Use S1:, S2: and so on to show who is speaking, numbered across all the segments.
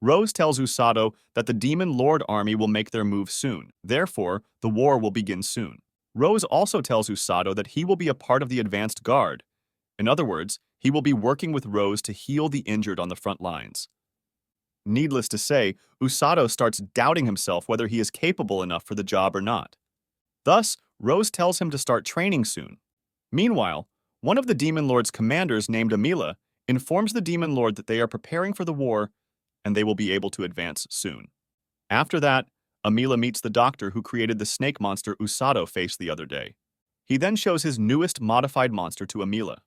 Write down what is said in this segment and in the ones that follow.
S1: Rose tells Usato that the Demon Lord army will make their move soon. Therefore, the war will begin soon. Rose also tells Usato that he will be a part of the advanced guard. In other words, he will be working with Rose to heal the injured on the front lines. Needless to say, Usato starts doubting himself whether he is capable enough for the job or not. Thus, Rose tells him to start training soon. Meanwhile, one of the Demon Lord's commanders named Amila informs the Demon Lord that they are preparing for the war and they will be able to advance soon. After that, Amila meets the doctor who created the snake monster Usato faced the other day. He then shows his newest modified monster to Amila.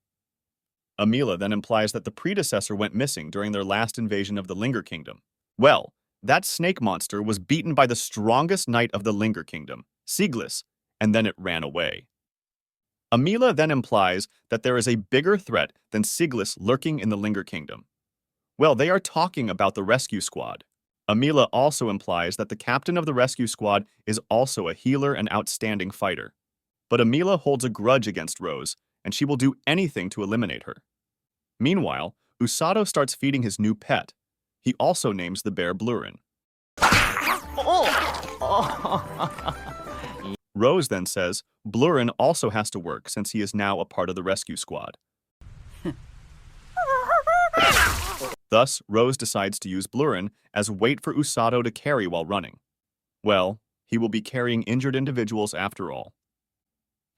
S1: Amila then implies that the predecessor went missing during their last invasion of the Linger Kingdom. Well, that snake monster was beaten by the strongest knight of the Linger Kingdom, Siglis, and then it ran away. Amila then implies that there is a bigger threat than Siglis lurking in the Linger Kingdom. Well, they are talking about the rescue squad. Amila also implies that the captain of the rescue squad is also a healer and outstanding fighter. But Amila holds a grudge against Rose, and she will do anything to eliminate her. Meanwhile, Usato starts feeding his new pet. He also names the bear Blurin. Rose then says Blurin also has to work since he is now a part of the rescue squad. Thus, Rose decides to use Blurin as weight for Usato to carry while running. Well, he will be carrying injured individuals after all.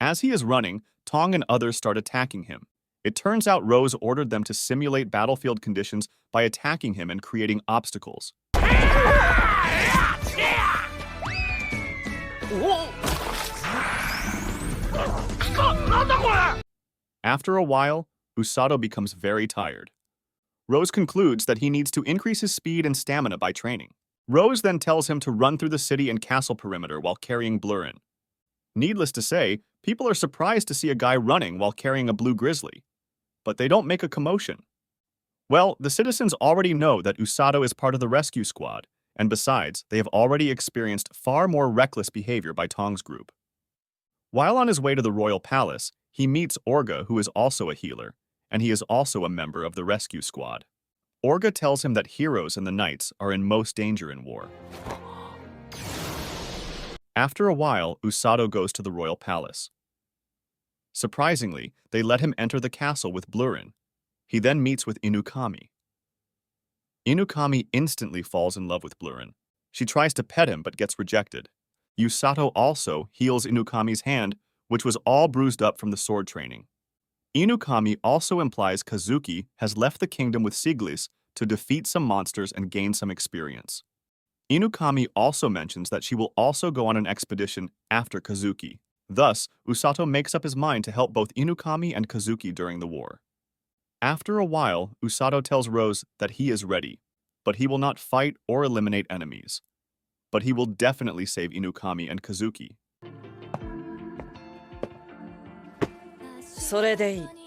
S1: As he is running, Tong and others start attacking him. It turns out Rose ordered them to simulate battlefield conditions by attacking him and creating obstacles. After a while, Usato becomes very tired. Rose concludes that he needs to increase his speed and stamina by training. Rose then tells him to run through the city and castle perimeter while carrying Blurin. Needless to say, people are surprised to see a guy running while carrying a blue grizzly. But they don't make a commotion. Well, the citizens already know that Usato is part of the rescue squad, and besides, they have already experienced far more reckless behavior by Tong's group. While on his way to the royal palace, he meets Orga, who is also a healer, and he is also a member of the rescue squad. Orga tells him that heroes and the knights are in most danger in war. After a while, Usato goes to the royal palace. Surprisingly, they let him enter the castle with Blurin. He then meets with Inukami. Inukami instantly falls in love with Blurin. She tries to pet him but gets rejected. Usato also heals Inukami's hand, which was all bruised up from the sword training. Inukami also implies Kazuki has left the kingdom with Siglis to defeat some monsters and gain some experience. Inukami also mentions that she will also go on an expedition after Kazuki. Thus, Usato makes up his mind to help both Inukami and Kazuki during the war. After a while, Usato tells Rose that he is ready, but he will not fight or eliminate enemies. But he will definitely save Inukami and Kazuki.
S2: それでいい。